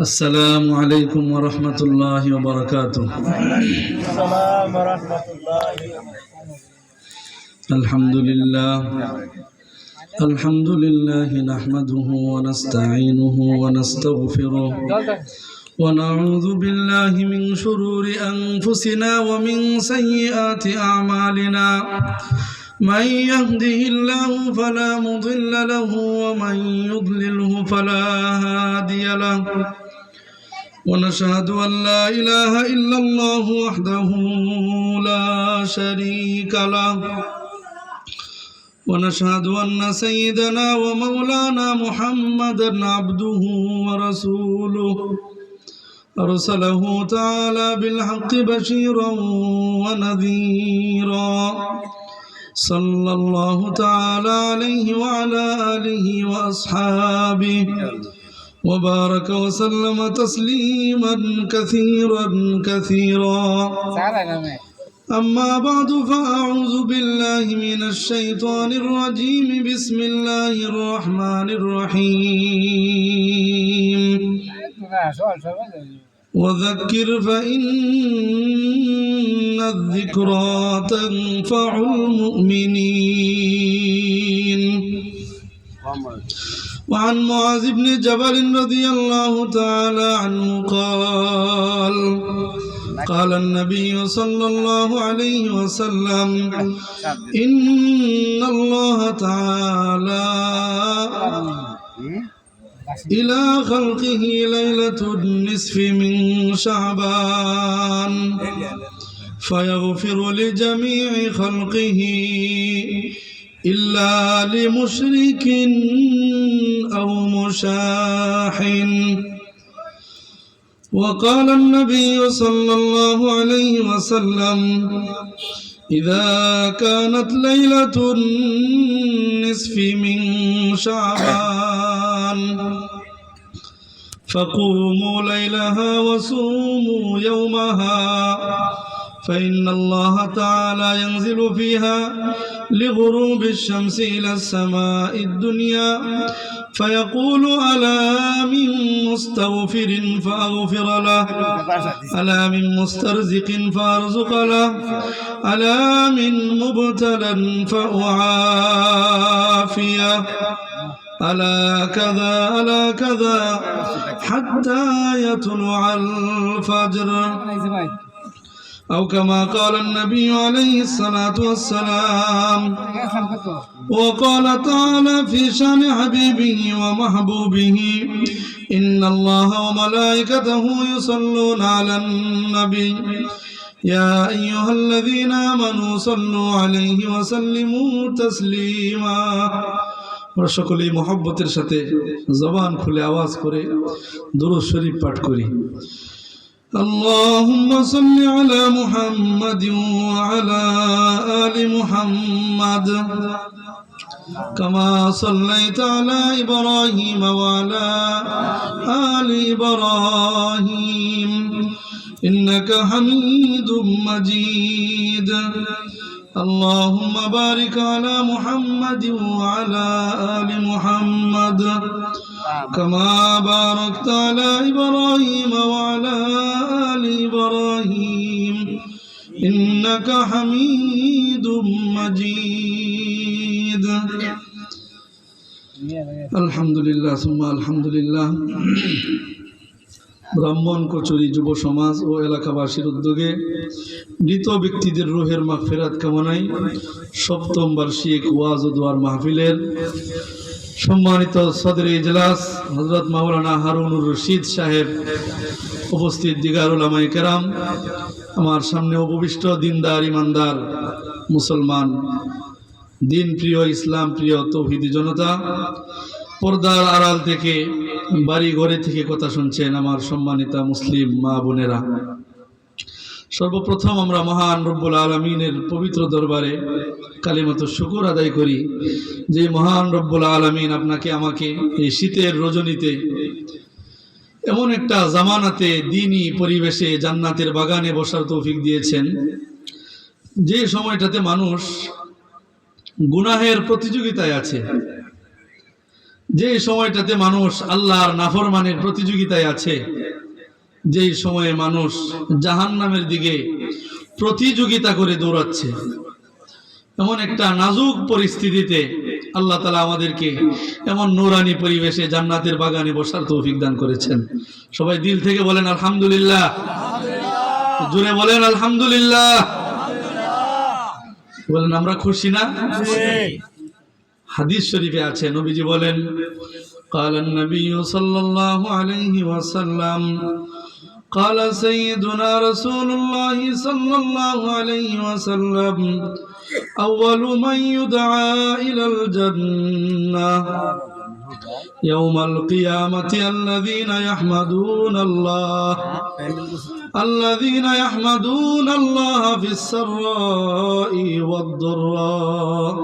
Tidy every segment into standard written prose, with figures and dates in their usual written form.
السلام عليكم ورحمة الله وبركاته. السلام ورحمة الله. الحمد لله نحمده ونستعينه ونستغفره ونعوذ بالله من شرور أنفسنا ومن سيئات أعمالنا. من يهده الله فلا مضل له ومن يضلله فلا هادي له. ونشهد أن لا إله إلا الله وحده لا شريك له. ونشهد أن سيدنا ومولانا محمدا عبده ورسوله أرسله تعالى بالحق بشيرا ونذيرا. صلى الله تعالى عليه وعلى آله وأصحابه وبارك وسلم تسليما كثيرا كثيرا. أما بعد فأعوذ بالله من الشيطان الرجيم. بسم الله الرحمن الرحيم. وذكر فإن الذكرى تنفع المؤمنين. وعن معاذ بن جبل رضي الله تعالى عنه قال قال النبي صلى الله عليه وسلم إن الله تعالى إلى خلقه ليلة النصف من شعبان فيغفر لجميع خلقه إلا لمشرك أو مشاحن. وقال النبي صلى الله عليه وسلم إذا كانت ليلة النصف من شعبان فقوموا ليلها وصوموا يومها فإن الله تعالى ينزل فيها لغروب الشمس إلى السماء الدنيا فيقول ألا من مستغفر فأغفر له، ألا من مسترزق فأرزق له، ألا من مبتلى فأعافيه، ألا كذا ألا كذا حتى يطلع الفجر، أو كما قال النبي عليه الصلاة والسلام. وقال تعالى في شأن حبيبه ومحبوبه إن الله وملائكته يصلون على النبي يا أيها الذين آمنوا صلوا عليه وسلموا تسليما. সকলেই মহব্বতের সাথে জবান খুলে আওয়াজ করে দুরূদ শরীফ পাঠ করি। اللهم صل على محمد وعلى آل محمد كما صليت على إبراهيم وعلى آل إبراهيم إنك حميد مجيد. اللهم بارك على محمد وعلى آل محمد كما باركت على إبراهيم وعلى آل إبراهيم إنك حميد مجيد. الحمد لله ثم الحمد لله. ব্রাহ্মণ কচুরি যুব সমাজ ও এলাকাবাসীর উদ্যোগে মৃত ব্যক্তিদের রুহের মাগফিরাত কামনায় সপ্তম বার্ষিক ওয়াজ ও দোয়ার মাহফিলের সম্মানিত সদরে ইজলাস হযরত মাওলানা হারুনুর রশিদ সাহেব, উপস্থিত দিগার উলামায়ে কেরাম, আমার সামনে উপবিষ্ট দিনদার ইমানদার মুসলমান, দিন প্রিয় ইসলাম প্রিয় তৌহিদি জনতা, পর্দার আড়াল থেকে বাড়ি ঘরে থেকে কথা শুনছেন আমার সম্মানিতা মুসলিম মা বোনেরা, সর্বপ্রথম আমরা মহান রব্বুল আলামিনের পবিত্র দরবারে কালিমাত শুকর আদায় করি যে মহান রব্বুল আলামিন আপনাকে আমাকে এই শীতের রজনীতে এমন একটা জামানাতে দ্বীনি পরিবেশে জান্নাতের বাগানে বসার তৌফিক দিয়েছেন যে সময়টাতে মানুষ গুনাহের প্রতিযোগিতায় আছে, যে সময়টাতে মানুষ আল্লাহর নাফরমানের প্রতিযোগিতায় আছে, যেই সময়ে মানুষ জাহান্নামের দিকে প্রতিযোগিতা করে দৌড়াচ্ছে, এমন একটা নাজুক পরিস্থিতিতে আল্লাহ তাআলা আমাদেরকে এমন নূরানি পরিবেশে জান্নাতের বাগানে বসার তৌফিক দান করেছেন। সবাই দিল থেকে বলেন আলহামদুলিল্লাহ, জোরে বলেন আলহামদুলিল্লাহ। বলেন আমরা খুশি না? হাদিস শরীফে আছে, নবীজি বলেন قال النبي صلى الله عليه وسلم قال سيدنا رسول الله صلى الله عليه وسلم أول من يدعى إلى الجنة يوم القيامة الذين يحمدون الله في السراء والضراء।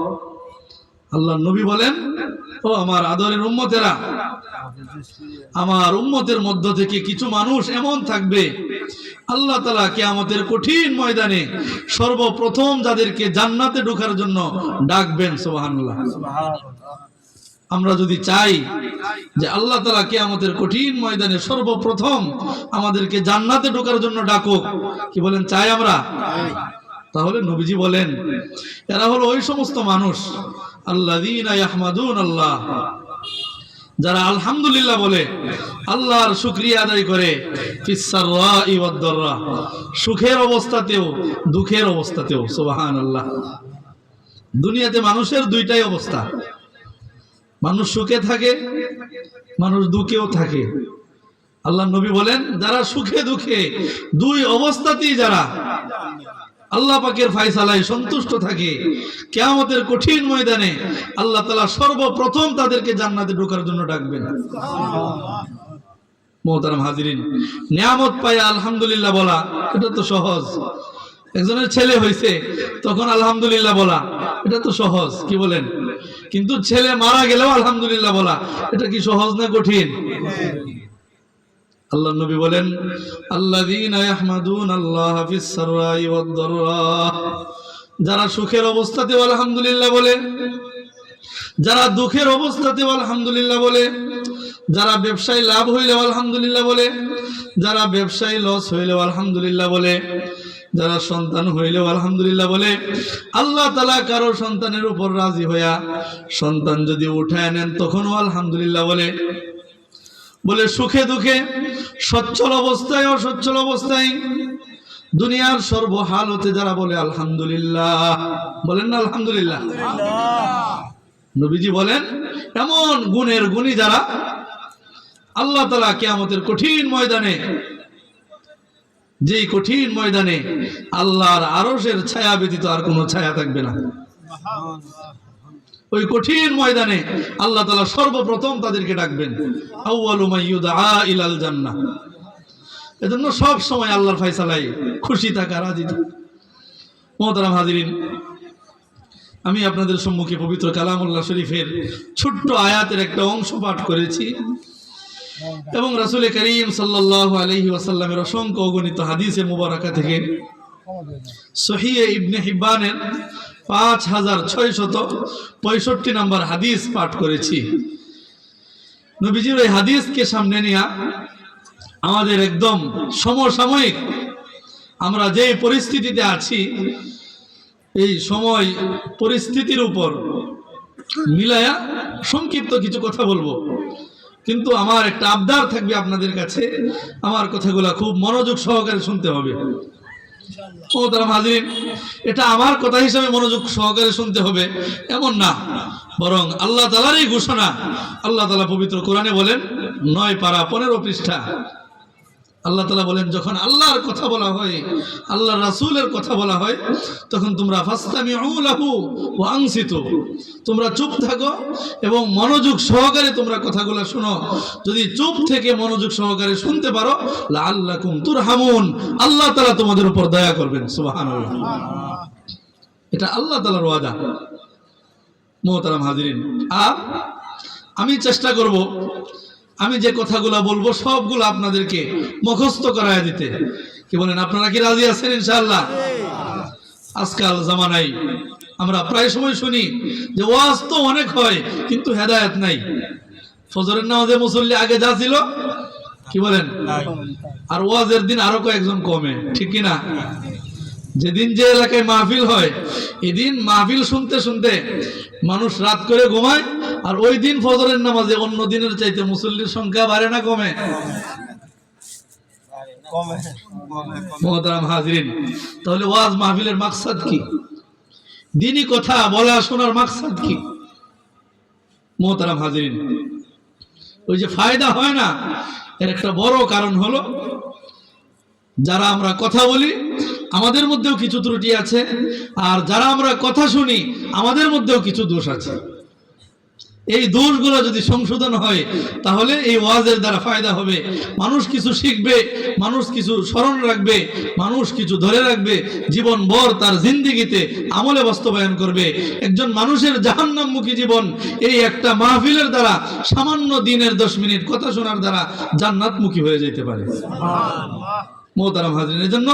আল্লাহ নবী বলেন, ও আমার আদরের উম্মতেরা, আমার উম্মতের মধ্য থেকে কিছু মানুষ এমন থাকবে আল্লাহ তাআলা কিয়ামতের কঠিন ময়দানে সর্বপ্রথম যাদেরকে জান্নাতে ঢোকার জন্য ডাকবেন। সুবহানাল্লাহ। আমরা যদি চাই যে আল্লাহ তাআলা কিয়ামতের কঠিন ময়দানে সর্বপ্রথম আমাদেরকে জান্নাতে ঢোকার জন্য ডাকুক, কি বলেন চাই আমরা? তাহলে নবীজি বলেন এরা হলো ওই সমস্ত মানুষ আল্লাযীনা ইয়াহমাদুন আল্লাহ, যারা আলহামদুলিল্লাহ বলে, আল্লাহর শুকরিয়া আদায় করে, ফিস সাররাই ওয়াদ দাররা, সুখের অবস্থাতেও দুঃখের অবস্থাতেও। সুবহানাল্লাহ। দুনিয়াতে মানুষের দুইটাই অবস্থা, মানুষ সুখে থাকে, মানুষ দুঃখেও থাকে। আল্লাহ নবী বলেন যারা সুখে দুঃখে দুই অবস্থাতেই যারা আল্লাহ পাকের ফয়সালায় সন্তুষ্ট থাকে, কিয়ামতের কঠিন ময়দানে আল্লাহ তাআলা সর্বপ্রথম তাদেরকে জান্নাতে ঢোকার জন্য ডাকবেন। মুহতারাম হাজিরিন, নিয়ামত পায় আলহামদুলিল্লাহ বলা এটা তো সহজ। একজনের ছেলে হয়েছে তখন আলহামদুলিল্লাহ বলা এটা তো সহজ, কি বলেন? কিন্তু ছেলে মারা গেলেও আলহামদুলিল্লাহ বলা এটা কি সহজ না কঠিন? আল্লাহ নবী বলেন আল্লাযীনা ইয়াহমাদুনাল্লাহা ফিস সাররাই ওয়াদ দাররা, যারা সুখের অবস্থাতেও আলহামদুলিল্লাহ বলে, যারা দুঃখের অবস্থাতেও আলহামদুলিল্লাহ বলে, যারা ব্যবসায় লাভ হইলেও আলহামদুলিল্লাহ বলে, যারা ব্যবসায় লস হইলেও আলহামদুলিল্লাহ বলে, যারা সন্তান হইলেও আলহামদুলিল্লাহ বলে। আল্লাহ তাআলা কারো সন্তানের উপর রাজি হইয়া সন্তান যদি উঠায় নেন তখনও আলহামদুলিল্লাহ বলে। বলে সুখে দুঃখে, সচ্ছল অবস্থায় অসচ্ছল অবস্থায়, দুনিয়ার সর্বহালতে যারা বলে আলহামদুলিল্লাহ, বলেন না আলহামদুলিল্লাহ। নবীজি বলেন এমন গুণের গুণী যারা আল্লাহ তাআলা কিয়ামতের কঠিন ময়দানে, যেই কঠিন ময়দানে আল্লাহর আরশের ছায়া ব্যতীত আর কোনো ছায়া থাকবে না, ওই কঠিন ময়দানে আল্লাহ তাআলা সর্বপ্রথম তাদেরকে ডাকবেন। আউয়ালু মান ইউদআ ইলাল জান্নাহ। এজন্য সব সময় আল্লাহর ফয়সালায় খুশি থাকা, রাজি থাকা। মুহতারাম হাজিরিন, আমি আপনাদের সম্মুখে পবিত্র কালামুল্লাহ শরীফের ছোট্ট আয়াতের একটা অংশ পাঠ করেছি এবং রাসূল করিম সাল্লাল্লাহু আলাইহি ওয়াসাল্লামের অসংখ্য অগণিত হাদিসে মুবারাকা থেকে সহিহ ইবনে হিব্বানের 5665 নম্বর হাদিস পাঠ করেছি। নবীজির এই হাদিসকে সামনে নিয়ে আমাদের একদম সমসাময়িক আমরা যে পরিস্থিতিতে আছি এই সময় পরিস্থিতির উপর মিলায়া সংক্ষিপ্ত কিছু কথা বলবো, কিন্তু আমার একটা আবদার থাকবে আপনাদের কাছে, আমার কথাগুলো খুব মনোযোগ সহকারে শুনতে হবে। মুহতারাম হাজিরিন, এটা আমার কথা হিসাবে মনোযোগ সহকারে শুনতে হবে এমন না, বরং আল্লাহ তাআলারই ঘোষণা। আল্লাহ তাআলা পবিত্র কোরআনে বলেন 9 পারা 15 পৃষ্ঠা, আল্লাহ তাআলা বলেন যখন আল্লাহর কথা বলা হয়, আল্লাহর রাসূলের কথা বলা হয়, তখন তোমরা ফাসতামিউ লাহু ওয়া আনসিতু, তোমরা চুপ থাকো এবং মনোযোগ সহকারে তোমরা কথাগুলো শোনো। যদি চুপ থেকে মনোযোগ সহকারে শুনতে পারো, লাআল্লাকুম তুরহামুন, আল্লাহ তাআলা তোমাদের উপর দয়া করবেন। সুবহানাল্লাহ। এটা আল্লাহ তাআলার ওয়াদা। মুহতারাম হাজিরিন, আর আমি চেষ্টা করব আমি যে কথাগুলো বলবো সবগুলো আপনাদেরকে মুখস্থ করায় দিতে। কি বলেন, আপনারা কি রাজি আছেন? ইনশাআল্লাহ। আজকাল জামানায় আমরা প্রায় সময় শুনি যে ওয়াজ তো অনেক হয় কিন্তু হেদায়েত নাই। ফজরের নামাজে মুসল্লি আগে যা ছিল কি বলেন, আর ওয়াজের দিন আরো কয়েকজন কমে, ঠিক কি না? যেদিন যে এলাকায় মাহফিল হয় এদিন মাহফিল শুনতে শুনতে মানুষ রাত করে ঘুমায়, আর ওই দিন ফজরের নামাজে অন্য দিনের চাইতে মুসল্লির সংখ্যা বাড়ে না কমে? মুহতারাম হাজরিন, তাহলে ওয়াজ মাহফিলের মাকসাদ কি? দ্বীনি কথা বলা শোনার মাকসাদ কি? মুহতারাম হাজরিন, ওই যে ফায়দা হয় না, এর একটা বড় কারণ হলো যারা আমরা কথা বলি আমাদের মধ্যেও কিছু ত্রুটি আছে, আর যারা আমরা কথা শুনি আমাদের মধ্যেও কিছু দোষ আছে। এই দোষগুলো যদি সংশোধন হয় তাহলে এই ওয়াজের দ্বারা ফায়দা হবে, মানুষ কিছু শিখবে, মানুষ কিছু স্মরণ রাখবে, মানুষ কিছু ধরে রাখবে, জীবনভর তার জিন্দেগিতে আমলে বাস্তবায়ন করবে। একজন মানুষের জাহান্নামমুখী জীবন এই একটা মাহফিলের দ্বারা, সামান্য দিনের 10 মিনিট কথা শোনার দ্বারা জান্নাতমুখী হয়ে যেতে পারে। মুহতারাম হাজরিন, এর জন্য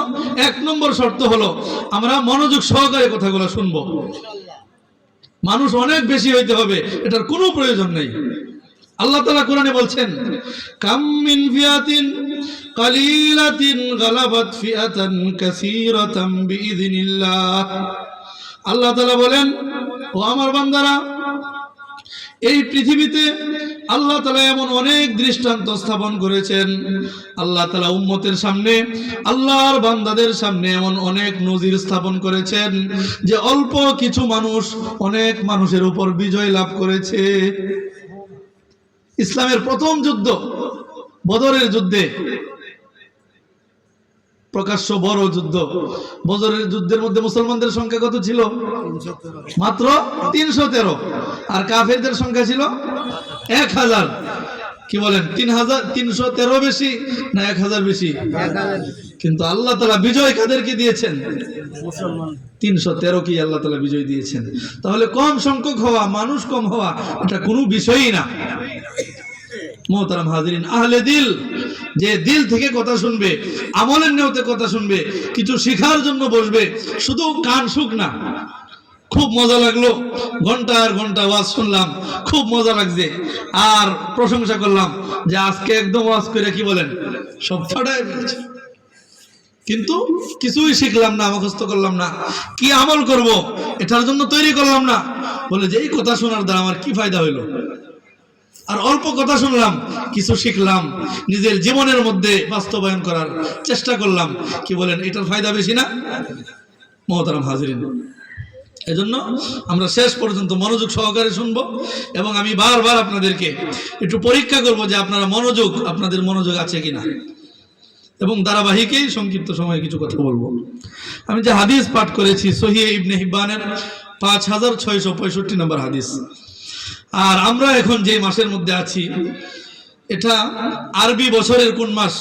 1 নম্বর শর্ত হলো আমরা মনোযোগ সহকারে কথাগুলো শুনবো। মানুষ অনেক বেশি হইতে হবে এটার কোনো প্রয়োজন নেই। আল্লাহ তাআলা কোরআনে বলছেন, কাম মিন ফিয়াতিন কালিলাতিন গালাবাত ফিয়াতান কাসীরাতাম বিইذনিল্লাহ। আল্লাহ তাআলা বলেন, ও আমার বান্দারা, এই পৃথিবীতে আল্লাহ তাআলা এমন অনেক দৃষ্টান্ত স্থাপন করেছেন। আল্লাহ তাআলা উম্মতের সামনে, আল্লাহর বান্দাদের সামনে এমন অনেক নজির স্থাপন করেছেন যে অল্প কিছু মানুষ অনেক মানুষের উপর বিজয় লাভ করেছে। ইসলামের প্রথম যুদ্ধ বদরের যুদ্ধে, প্রকাশ্য বড় যুদ্ধ, বদরের যুদ্ধের মধ্যে মুসলমানদের সংখ্যা কত ছিল? মাত্র 313, আর কাফেরদের সংখ্যা ছিল 1000। কি বলেন, 313 বেশি না 1000 বেশি? কিন্তু আল্লাহ তাআলা বিজয় কাদেরকে দিয়েছেন? 313 কি আল্লাহ তাআলা বিজয় দিয়েছেন। তাহলে কম সংখ্যক হওয়া, মানুষ কম হওয়া, এটা কোনো বিষয়ই না। মুহতারাম হাজরিন, আহলে দিল, যে দিল থেকে কথা শুনবে, আমলের নিয়তে কথা শুনবে, কিছু শিখার জন্য বসবে, শুধু কান শুক না, খুব মজা লাগলো, ঘন্টার ঘন্টা ওয়াজ শুনলাম, খুব মজা লাগছে, আর প্রশংসা করলাম যে আজকে একদম ওয়াজ করে কি বলেন সব ফাটায় ফেলছে, কিন্তু কিছুই শিখলাম না, মুখস্থ করলাম না, কি আমল করব এটার জন্য তৈরি করলাম না। বলে যে এই কথা শোনার দ্বারা আমার কি ফায়দা হইলো? আর অল্প কথা শুনলাম, কিছু শিখলাম, নিজের জীবনের মধ্যে বাস্তবায়ন করার চেষ্টা করলাম, কি বলেন এটার ফায়দা বেশি না? মুহতারাম হাজরিন, এজন্য আমরা শেষ পর্যন্ত মনোযোগ সহকারে শুনবো, এবং আমি বারবার আপনাদেরকে একটু পরীক্ষা করব যে আপনাদের মনোযোগ আছে কিনা, এবং ধারাবাহিকেই সংক্ষিপ্ত সময়ে কিছু কথা বলবো। আমি যে হাদিস পাঠ করেছি সহিহ ইবনে হিব্বানের 5665 নম্বর হাদিস। আর আমরা এখন যে মাসের মধ্যে আছি এটা আরবি বছরের কোন মাস?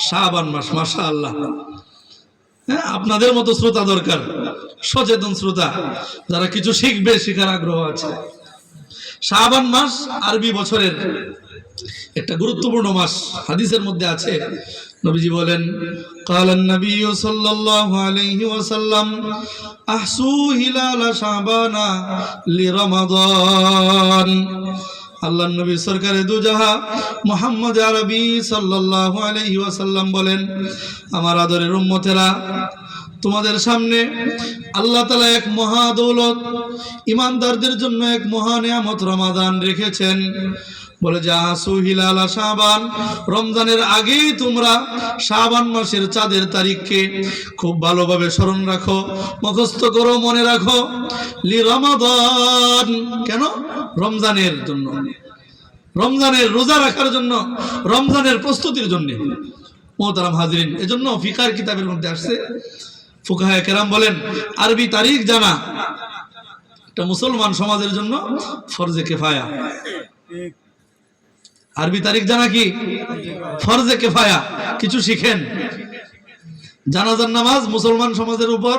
শাবান মাস। মাশাআল্লাহ, হ্যাঁ, আপনাদের মতো শ্রোতা দরকার, সচেতন শ্রোতা, যারা কিছু শিখবে, শেখার আগ্রহ আছে। শাবান মাস আরবি বছরের একটা গুরুত্বপূর্ণ মাস। হাদিসের মধ্যে আছে, নবীজি বলেন, কালান নবী সাল্লাল্লাহু আলাইহি ওয়াসাল্লাম আহসু হিলাল শাবানা লিরমাদান। আল্লাহর নবী সরকারে দুজাহা মুহাম্মদ আরবি সাল্লাল্লাহু আলাইহি ওয়াসাল্লাম বলেন, আমার আদরের উম্মতেরা, তোমাদের সামনে আল্লাহ তাআলা এক মহা দৌলত, ঈমানদারদের জন্য এক মহা নিয়ামত রমাদান রেখেছেন। বলে যে আসু হিলাল শাবান, রমজানের আগেই তোমরা শাবান মাসের চাঁদের তারিখকে খুব ভালোভাবে স্মরণ রাখো, মুখস্থ করো, মনে রাখো। লি রমাদান, কেন? রমজানের জন্য, রমজানের রোজা রাখার জন্য, রমজানের প্রস্তুতির জন্য। মুহতারাম হাজরিন, এজন্য ফিকার কিতাবের মধ্যে আসছে, ফুকাহায়ে কেরাম বলেন আরবি তারিখ জানা এটা মুসলমান সমাজের জন্য ফরজে কিফায়া। আরবি তারিখ জানা কি ফরজে কিফায়া। কিছু শিখেন। জানাজার নামাজ মুসলমান সমাজের উপর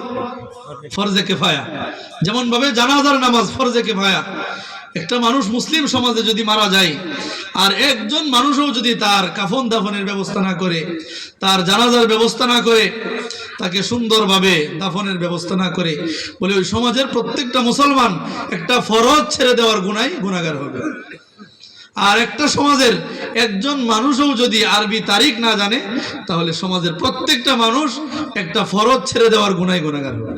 ফরজে কিফায়া, যেমন ভাবে জানাজার নামাজ ফরজে কিফায়া। একটা মানুষ মুসলিম সমাজে যদি মারা যায়, আর একজন মানুষও যদি তার কাফন দাফনের ব্যবস্থা না করে, তার জানাজার ব্যবস্থা না করে, তাকে সুন্দরভাবে দাফনের ব্যবস্থা না করে, বলে ওই সমাজের প্রত্যেকটা মুসলমান একটা ফরজ ছেড়ে দেওয়ার গুনায় গুনাহগার হবে। আর একটা সমাজের একজন মানুষও যদি আরবি তারিখ না জানে তাহলে সমাজের প্রত্যেকটা মানুষ একটা ফরজ ছেড়ে দেওয়ার গুনায় গুনাহগার হবে।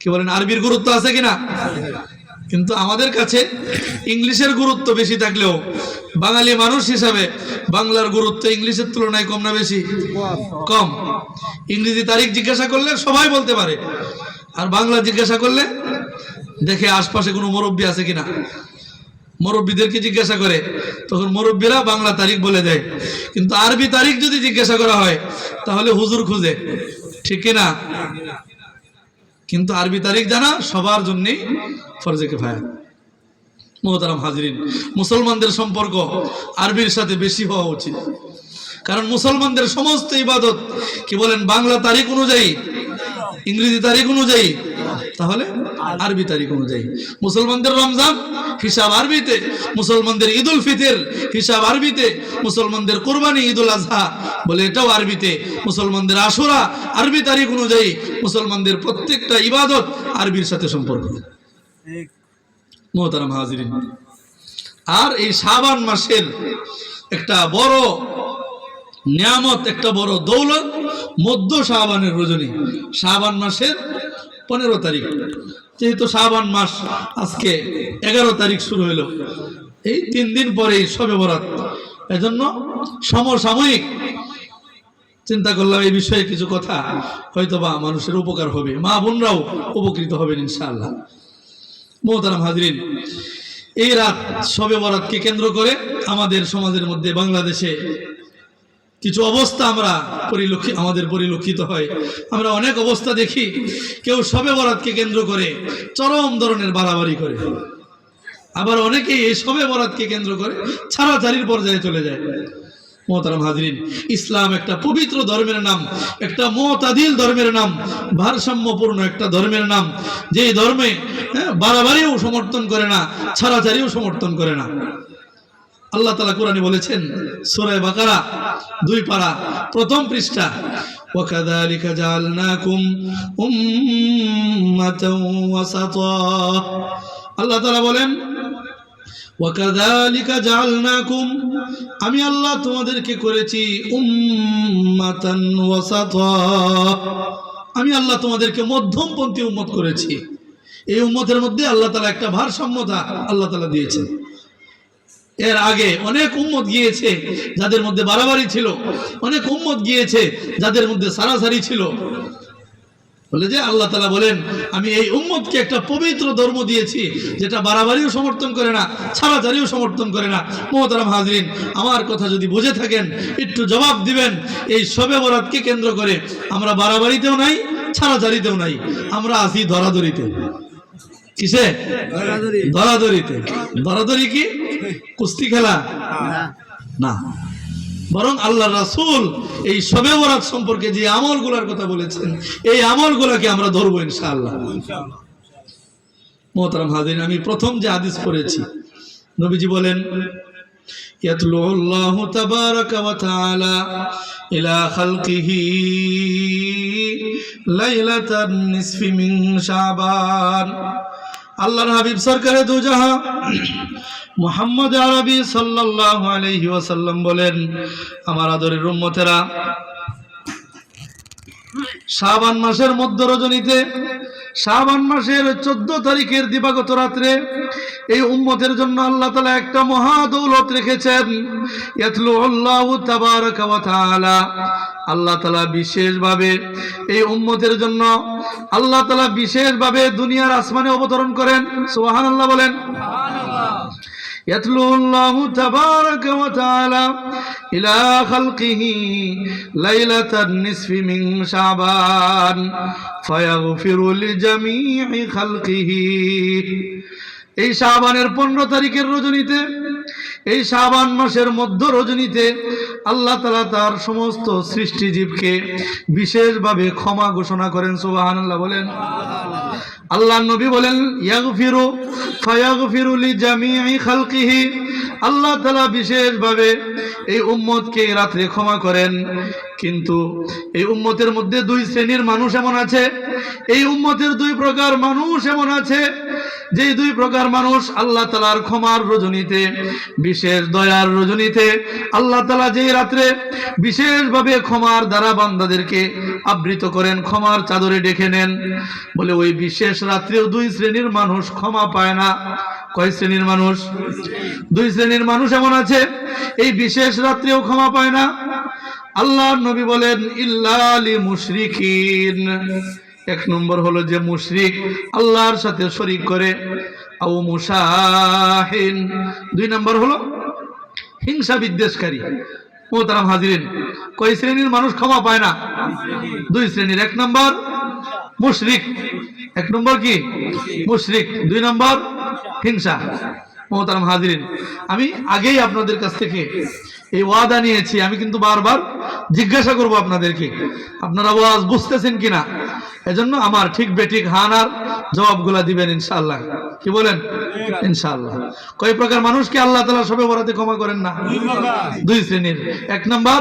কি বলেন, আরবির গুরুত্ব আছে কিনা? কিন্তু আমাদের কাছে ইংলিশের গুরুত্ব বেশি থাকলেও বাঙালি মানুষ হিসাবে বাংলার গুরুত্ব ইংলিশের তুলনায় কম না বেশি? কম। ইংরেজি তারিখ জিজ্ঞাসা করলে সবাই বলতে পারে, আর বাংলা জিজ্ঞাসা করলে দেখে আশপাশে কোনো মুরব্বী আছে কিনা, মুরব্বীদেরকে জিজ্ঞাসা করে, তখন মুরব্বীরা বাংলা তারিখ বলে দেয়। কিন্তু আরবি তারিখ যদি জিজ্ঞাসা করা হয় তাহলে হুজুর খুঁজে, ঠিক কিনা? কিন্তু আরবি তারিখ জানা সবার জন্যই ফরজে কিফায়া। মুহতারাম হাজরিন, মুসলমানদের সম্পর্ক আরবির সাথে বেশি হওয়া উচিত, কারণ মুসলমানদের সমস্ত ইবাদত কি বলেন বাংলা তারিখ অনুযায়ী, ইংরেজি তারিখ অনুযায়ী, তাহলে আরবি তারিখ অনুযায়ী। মুসলমানদের রমজান হিসাব আরবিতে, মুসলমানদের ঈদ উল ফিতর হিসাব আরবিতে, মুসলমানদের কোরবানি ঈদ উল আজহা বলে এটাও আরবিতে, মুসলমানদের আশুরা আরবি তারিখ অনুযায়ী। মুসলমানদের প্রত্যেকটা ইবাদত আরবির সাথে সম্পর্ক। মুহতারাম হাজিরিন, আর এই শাবান মাসের একটা বড় নিয়ামত, একটা বড় দৌলত মধ্য শাবানের রজনী, শাবান মাসের 15 তারিখ। যেহেতু শাবান মাস আজকে 11 তারিখ শুরু হলো, এই 3 দিন পরেই শবে বরাত, এজন্য সমসাময়িক চিন্তা করলাম এই বিষয়ে কিছু কথা হয়তোবা মানুষের উপকার হবে, মা বোনরাও উপকৃত হবেন ইনশাআল্লাহ। মুহতারাম হাজরিন, এই রাত শবে বরাতকে কেন্দ্র করে আমাদের সমাজের মধ্যে বাংলাদেশে কিছু অবস্থা আমাদের পরিলক্ষিত হয়। আমরা অনেক অবস্থা দেখি, কেউ শবে বরাতকে কেন্দ্র করে চরম ধরনের বাড়াবাড়ি করে, আবার অনেকেই এই শবে বরাতকে কেন্দ্র করে ছাড়াছাড়ির পর্যায়ে চলে যায়। মুহতারাম হাজরিন, ইসলাম একটা পবিত্র ধর্মের নাম, একটা মুতাদিল ধর্মের নাম, ভারসাম্যপূর্ণ একটা ধর্মের নাম, যে ধর্মে বাড়াবাড়িও সমর্থন করে না, ছাড়াছাড়িও সমর্থন করে না। আল্লাহ তাআলা কোরআনে বলেছেন, সূরা বাকারা 2 পারা 1ম পৃষ্ঠা, ওয়াকাযালিকা জাআলনাকুম উম্মাতাও ওয়াসাতা। আল্লাহ তাআলা বলেন, ওয়াকাযালিকা জাআলনাকুম, আমি আল্লাহ তোমাদেরকে করেছি উম্মাতান ওয়াসাতা, আমি আল্লাহ তোমাদেরকে মধ্যমপন্থী উম্মত করেছি। এই উম্মতের মধ্যে আল্লাহ তাআলা একটা ভারসাম্যতা আল্লাহ তাআলা দিয়েছেন। এর আগে অনেক উম্মত গিয়েছে যাদের মধ্যে বাড়াবাড়ি ছিল, অনেক উম্মত গিয়েছে যাদের মধ্যে সারাসারি ছিল। বলে যে আল্লাহ তাআলা বলেন, আমি এই উম্মতকে একটা পবিত্র ধর্ম দিয়েছি যেটা বাড়াবাড়িও সমর্থন করে না, ছাড়াছাড়িও সমর্থন করে না। মুহতারাম হাজরিন, আমার কথা যদি বুঝে থাকেন একটু জবাব দিবেন। এই শবে বরাতকে কেন্দ্র করে আমরা বাড়াবাড়িতেও নাই, ছাড়াছাড়িতেও নাই, আমরা আছি ধরাধরিতে। কিসে? ধরাধরিতে। ধরাধরি কি কুস্তি খেলা না, বরং আল্লাহ রাসূল এই শবে বরাত সম্পর্কে যে আমলগুলোর কথা বলেছেন, এই আমলগুলোকে আমরা ধরবো ইনশাআল্লাহ। মুহতারাম হাজিরিন, আমি প্রথম যে হাদিস পড়েছি, নবীজি বলেন, ইয়াতলুল্লাহু তাবারাকা ওয়া তাআলা ইলা খালকিহি লাইলাতান নিসফি মিন শাবান। আল্লাহর হাবিব সরকারে দু জাহান মুহাম্মদ আরবি সাল্লাল্লাহু আলাইহি ওয়াসাল্লাম বলেন, আমার আদরের উম্মতেরা, শাবান মাসের মধ্য রজনীতে, শাবান মাসের 14 তারিখের দিবাগত রাত্রে এই উম্মতের জন্য আল্লাহ তাআলা একটা মহা দৌলত রেখেছেন। ইয়াতলুল্লাহু তাবারাকা ওয়া তাআলা, আল্লাহ তাআলা বিশেষভাবে এই উম্মতের জন্য আল্লাহ তাআলা বিশেষভাবে দুনিয়ার আসমানে অবতরণ করেন। সুবহানাল্লাহ বলেন। ইয়াতলুল্লাহু তাবারাকা ওয়া তাআলা ইলা খালকিহি লাইলাতান নিসফি মিন শাবান ফায়াগফিরু লিজামি'i খালকিহি। এই শাবানের 15 তারিখের রজনীতে, এই শাবান মাসের মধ্য রজনীতে আল্লাহ তাআলা তার সমস্ত সৃষ্টিজীবকে বিশেষভাবে ক্ষমা ঘোষণা করেন। সুবহানাল্লাহ বলেন। আল্লাহর নবী বলেন, ইয়াগফিরু ফায়াগফিরু লিজামি'i খালকিহি, আল্লাহ তাআলা বিশেষভাবে এই উম্মতকে রাতে ক্ষমা করেন। কিন্তু এই উম্মতের মধ্যে 2 শ্রেণীর মানুষ এমন আছে, এই উম্মতের 2 প্রকার মানুষ এমন আছে যে দুই প্রকার মানুষ আল্লাহ তাআলার ক্ষমার রজনীতে, বিশেষ দয়ার রজনীতে আল্লাহ তাআলা যেই রাত্রে বিশেষভাবে ক্ষমার দ্বারা বান্দাদেরকে আবৃত করেন, ক্ষমার চাদরে ডেকে নেন, বলে ওই বিশেষ রাত্রেও দুই শ্রেণীর মানুষ ক্ষমা পায় না। কয় শ্রেণীর মানুষ? দুই শ্রেণীর মানুষ এমন আছে এই বিশেষ রাত্রেও ক্ষমা পায় না। আল্লাহর নবী বলেন ইল্লা লিল মুশরিকিন। এক নম্বর হলো যে মুশরিক, আল্লাহর সাথে শরীক করে, আও মুশাহিন। দুই নম্বর হলো হিংসা বিদ্বেষকারী। মোহতারাম হাজিরিন, কয় শ্রেণীর মানুষ ক্ষমা পায় না? দুই শ্রেণীর। এক নম্বর মুশরিক, এক নম্বর কি? মুশরিক। দুই নম্বর হিংসা। মোহতারাম হাজিরিন, আমি আগেই আপনাদের কাছ থেকে এই ওয়াদা নিয়েছি, আমি কিন্তু বারবার জিজ্ঞাসা করব আপনাদেরকে, আপনারা ওয়াজ বুঝতেছেন কিনা। এজন্য আমার ঠিক বেঠিক হানার জবাবগুলা দিবেন ইনশাআল্লাহ। কি বলেন? ইনশাআল্লাহ। কয় প্রকার মানুষকে আল্লাহ তাআলা শবে বরাতে ক্ষমা করেন না? দুই শ্রেণীর। এক নাম্বার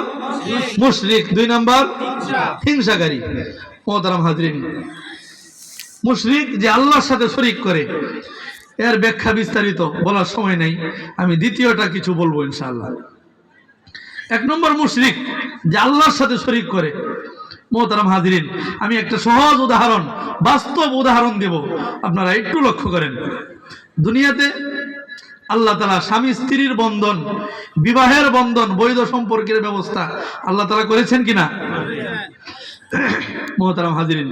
মুশরিক, দুই নাম্বার হিংসাকারী। মোহতারাম হাজিরিন, মুশরিক যে আল্লাহর সাথে শরীক করে, এর ব্যাখ্যা বিস্তারিত বলার সময় নাই, আমি দ্বিতীয়টা কিছু বলবো ইনশাআল্লাহ। এক নম্বর মুশরিক যে আল্লাহর সাথে শরীক করে। মোহতারাম হাজিরিন, আমি একটা সহজ উদাহরণ, বাস্তব উদাহরণ দেব, আপনারা একটু লক্ষ্য করেন। দুনিয়াতে আল্লাহ তাআলা স্বামী স্ত্রীর বন্ধন, বিবাহের বন্ধন, বৈধ সম্পর্কের ব্যবস্থা আল্লাহ তাআলা করেছেন কিনা? মোহতারাম হাজিরিন,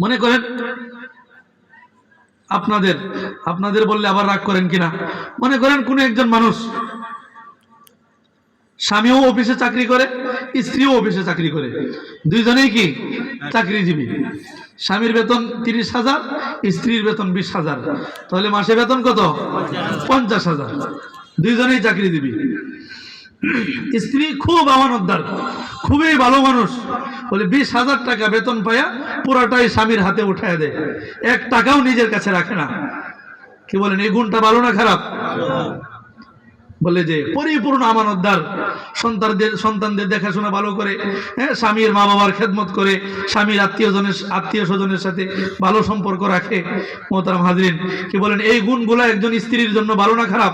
মনে করেন আপনাদের বললে আবার রাগ করেন কিনা, মনে করেন কোন একজন মানুষ স্বামীও অফিসে চাকরি করে, স্ত্রীও অফিসে চাকরি করে, দুইজনেই কি চাকরিজীবী। স্বামীর বেতন 30,000, স্ত্রীর বেতন 20,000, তাহলে মাসে বেতন কত? 50,000। দুইজনেই চাকরিজীবী। স্ত্রী খুব আমানতদার, খুবই ভালো মানুষ, বলে 20,000 টাকা বেতন পায়া পুরাটাই স্বামীর হাতে উঠায় দেয়, 1 টাকাও নিজের কাছে রাখে না। কি বলেন, এই গুণটা ভালো না খারাপ? বলে যে পরিপূর্ণ আমানতদার, সন্তানদের দেখাশোনা ভালো করে, হ্যাঁ, স্বামীর মা বাবার খেদমত করে, স্বামীর আত্মীয় স্বজনের সাথে ভালো সম্পর্ক রাখে। মোহতারাম হাজিরিন, কি বলেন, এই গুণগুলা একজন স্ত্রীর জন্য ভালো না খারাপ?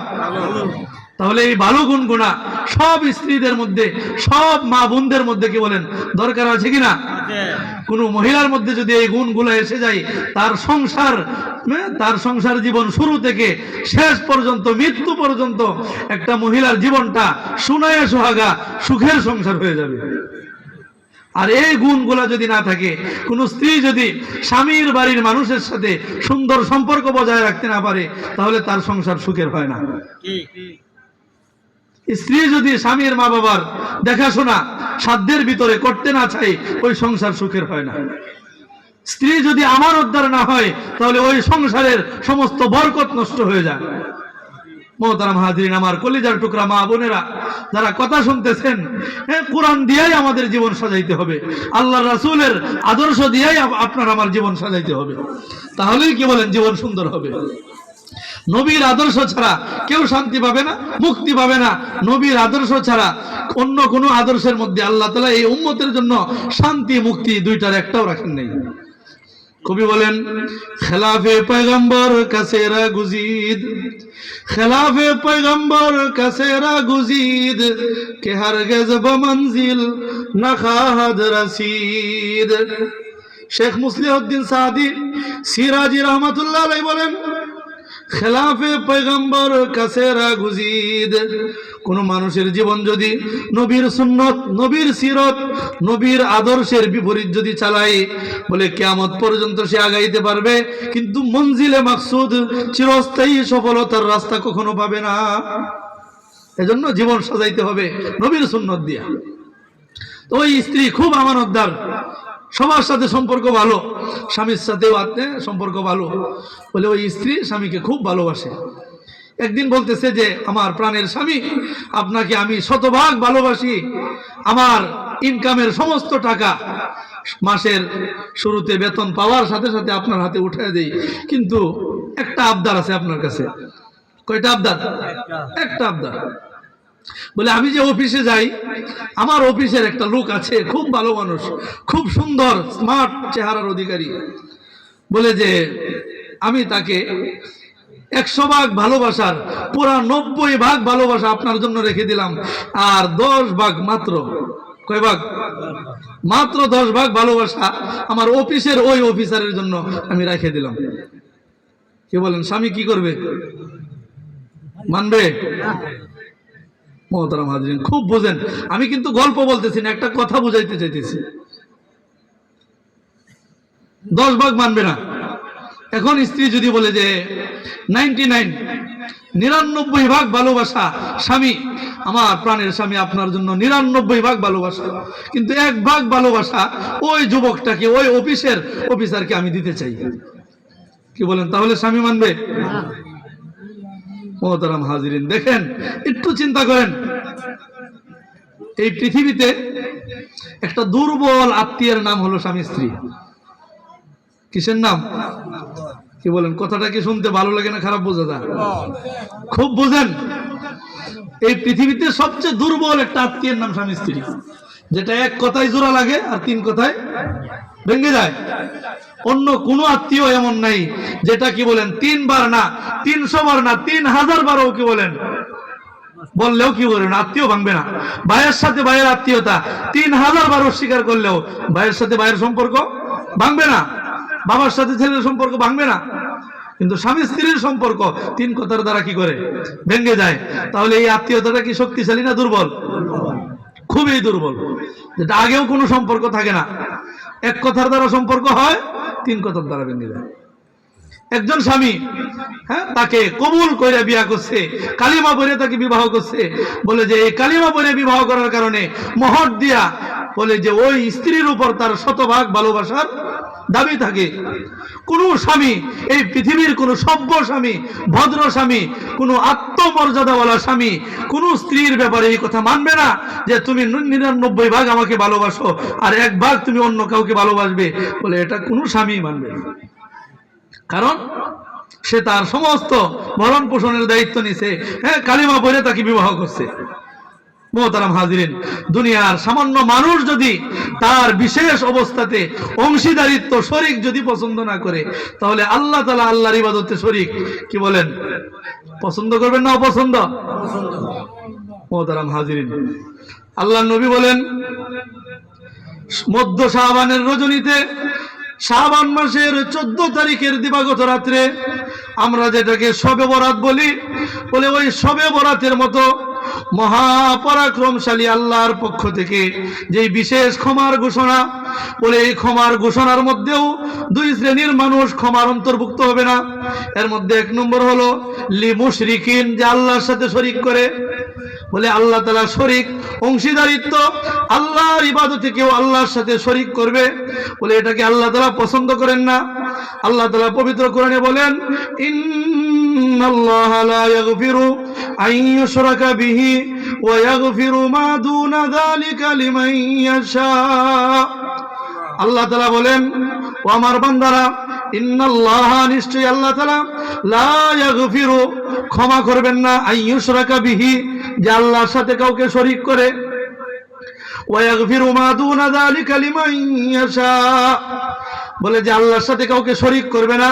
তাহলে এই ভালো গুণগুলা সব স্ত্রীদের মধ্যে, সব মা বোনদের মধ্যে কি বলেন দরকার আছে কিনা? কোন মহিলার মধ্যে যদি এই গুণগুলো এসে যায়, তার সংসার জীবন শুরু থেকে শেষ পর্যন্ত, মৃত্যু পর্যন্ত একটা মহিলার জীবনটা সুনায়া সোহাগা সুখের সংসার হয়ে যাবে। আর এই গুণগুলা যদি না থাকে, কোন স্ত্রী যদি স্বামীর বাড়ির মানুষের সাথে সুন্দর সম্পর্ক বজায় রাখতে না পারে, তাহলে তার সংসার সুখের হয় না। স্ত্রী যদি স্বামীর মা বাবার দেখাশোনা সাধ্যের ভিতরে করতে না চায়, ওই সংসার সুখের হয় না। স্ত্রী যদি আমানতদার না হয়, তাহলে ওই সংসারের সমস্ত বরকত নষ্ট হয়ে যায়। মোহতারাম হাজিরিন, আমার কলিজার টুকরা মা বোনেরা যারা কথা শুনতেছেন, কোরআন দিয়েই আমাদের জীবন সাজাইতে হবে, আল্লাহ রাসূলের আদর্শ দিয়েই আপনার আমার জীবন সাজাইতে হবে, তাহলেই কি বলেন জীবন সুন্দর হবে। নবীর আদর্শ ছাড়া কেউ শান্তি পাবে না, মুক্তি পাবে না। নবীর আদর্শ ছাড়া অন্য কোনো আদর্শের মধ্যে আল্লাহ তাআলা এই উম্মতের জন্য শান্তি মুক্তি দুইটার একটাও রাখেন নাই। কবি বলেন, খেলাফে পয়গম্বর কাসেরা গুজিদ, খেলাফে পয়গম্বর কাসেরা গুজিদ, কে হরগিজ বমনজিল না খাহাদ রসিদ। শেখ মুসলিউদ্দিন সাদি সিরাজি রহমাতুল্লাহ আলাইহি বলেন, খেলাফে পয়গম্বর কাসেরা গুজিদ। কোন মানুষের জীবন যদি নবীর সুন্নত, নবীর সিরত, নবীর আদর্শের বিপরীত যদি চালায়, বলে কিয়ামত পর্যন্ত সে আগাইতে পারবে, কিন্তু মঞ্জিলে মাকসুদ, চিরস্থায়ী সফলতার রাস্তা কখনো পাবে না। এজন্য জীবন সাজাইতে হবে নবীর সুন্নত দিয়া। তো ওই স্ত্রী খুব আমানতদার, সবার সাথে সম্পর্ক ভালো, স্বামীর সাথেও সম্পর্ক ভালো, বলে ওই স্ত্রী স্বামীকে খুব ভালোবাসে। একদিন বলতেছে যে, আমার প্রাণের স্বামী, আপনাকে আমি শতভাগ ভালোবাসি, আমার ইনকামের সমস্ত টাকা মাসের শুরুতে বেতন পাওয়ার সাথে সাথে আপনার হাতে উঠিয়ে দেই, কিন্তু একটা আবদার আছে আপনার কাছে। কয়টা আবদার? একটা আবদার। বলে, আমি যে অফিসে যাই, আমার অফিসের একটা লোক আছে, খুব ভালো মানুষ, খুব সুন্দর স্মার্ট চেহারার অধিকারী, বলে যে আমি তাকে 100 ভাগ ভালোবাসার পুরা 90 ভাগ ভালোবাসা আপনার জন্য রেখে দিলাম, আর 10 ভাগ মাত্র, কয় ভাগ? মাত্র 10 ভাগ ভালোবাসা আমার অফিসের ওই অফিসারের জন্য আমি রেখে দিলাম। কি বলেন, স্বামী কি করবে? মানবে? মোহতারাম হাজরিন, খুব বোঝেন, আমি কিন্তু গল্প বলতেছি না, একটা কথা বুঝাইতে চাইতেছি। 10 ভাগ মানবে না। এখন স্ত্রী যদি বলে যে 99 ভাগ ভালোবাসা স্বামী, আমার প্রাণের স্বামী আপনার জন্য 99 ভাগ ভালোবাসা, কিন্তু 1 ভাগ ভালোবাসা ওই যুবকটাকে, ওই অফিসারকে আমি দিতে চাই, কি বলেন, তাহলে স্বামী মানবে? মোহতারাম হাজিরিন, দেখেন, একটু চিন্তা করেন, এই পৃথিবীতে একটা দুর্বল আত্মীয়ের নাম হলো স্বামী স্ত্রী। কিসের নাম? কি বলেন, কথাটা কি শুনতে ভালো লাগে না খারাপ বোঝা যায়? খুব বোঝেন, এই পৃথিবীতে সবচেয়ে দুর্বল একটা আত্মীয়ের নাম স্বামী স্ত্রী, যেটা 1 কথায় জোড়া লাগে আর 3 কথায় ভেঙে যায়। অন্য কোনো আত্মীয় এমন নাই যেটা কি বলেন 3 বার না, 300 বার না, 3000 বারও কি বলেন বললেও কি বলেন আত্মীয় ভাঙবে না। ভাইয়ের সাথে ভাইয়ের আত্মীয়তা 3000 বার অস্বীকার করলেও ভাইয়ের সাথে ভাইয়ের সম্পর্ক ভাঙবে না, বাবার সাথে ছেলের সম্পর্ক ভাঙবে না। কিন্তু স্বামী স্ত্রীর সম্পর্ক 3 কথার দ্বারা কি করে ভেঙে যায়। তাহলে এই আত্মীয়তাটা কি শক্তিশালী না দুর্বল? খুবই দুর্বল, যেটা আগেও কোনো সম্পর্ক থাকে না, 1 কথার দ্বারা সম্পর্ক হয়, 3 কথার দ্বারা ভেঙে যায়। একজন স্বামী, হ্যাঁ, তাকে কবুল করে বিয়ে করছে, কালিমা পড়ে তাকে বিবাহ করছে, বলে যে এই কালিমা পড়ে বিবাহ করার কারণে মোহর দিয়া বলে যে ওই স্ত্রীর উপর তার 100 ভাগ ভালোবাসার দাবি থাকে। কোন স্বামী, এই পৃথিবীর কোন সভ্য স্বামী, ভদ্র স্বামী, কোন আত্মমর্যাদাওয়ালা স্বামী কোন স্ত্রীর ব্যাপারে এই কথা মানবে না যে তুমি 99 ভাগ আমাকে ভালোবাসো আর 1 ভাগ তুমি অন্য কাউকে ভালোবাসবে, বলে এটা কোন স্বামী মানবে না। কারণ সে তার সমস্ত ভরণ পোষণের দায়িত্ব নিছে, হ্যাঁ, কালিমা পড়ে তাকে বিবাহ করছে। মোহতারাম হাজিরিন, দুনিয়ার সামান্য মানুষ যদি তার বিশেষ অবস্থাতে অংশীদারিত্ব শরীক যদি পছন্দ না করে, তাহলে আল্লাহ তাআলা আল্লাহর ইবাদতে শরীক কি বলেন পছন্দ করবেন না অপছন্দ? মোহতারাম হাজিরিন, আল্লাহর নবী বলেন মধ্য শাবানের রজনীতে, শাবান মাসের 14 তারিখের দিবাগত রাত্রে, আমরা যেটাকে শবে বরাত বলি, বলে ওই শবে বরাতের মতো মহাপরাক্রমশালী আল্লাহর পক্ষ থেকে যে বিশেষ ক্ষমার ঘোষণা, বলে এই ক্ষমার ঘোষণার মধ্যেও 2 শ্রেণীর মানুষ ক্ষমার অন্তর্ভুক্ত হবে না। এর মধ্যে 1 নম্বর হলো লি মুশরিকিন, যে আল্লাহর সাথে শরীক করে, বলে আল্লাহ তাআলা শরীক অংশীদারিত্ব, আল্লাহর ইবাদতে কেউ আল্লাহর সাথে শরীক করবে, বলে এটাকে আল্লাহ তাআলা পছন্দ করেন না। আল্লাহ তাআলা পবিত্র কোরআনে বলেন ইন্নাল্লাহা লা ইয়াগফিরু আন ইউশরাকা বিহি ওয়া ইয়াগফিরু মা দুনা যালিকা লিমান ইয়াশা। আল্লাহ তাআলা বলেন, ও আমার বান্দারা, ইন্নাল্লাহা, নিশ্চয়ই আল্লাহ তাআলা, লা ইয়াগফিরু, ক্ষমা করবেন না, আন ইউশরাকা বিহি, যে আল্লাহর সাথে কাউকে শরীক করে, ওয়া ইয়াগফিরু মা দুনা যালিকা লিমান ইয়াশা, বলে যে আল্লাহর সাথে কাউকে শরীক করবে না,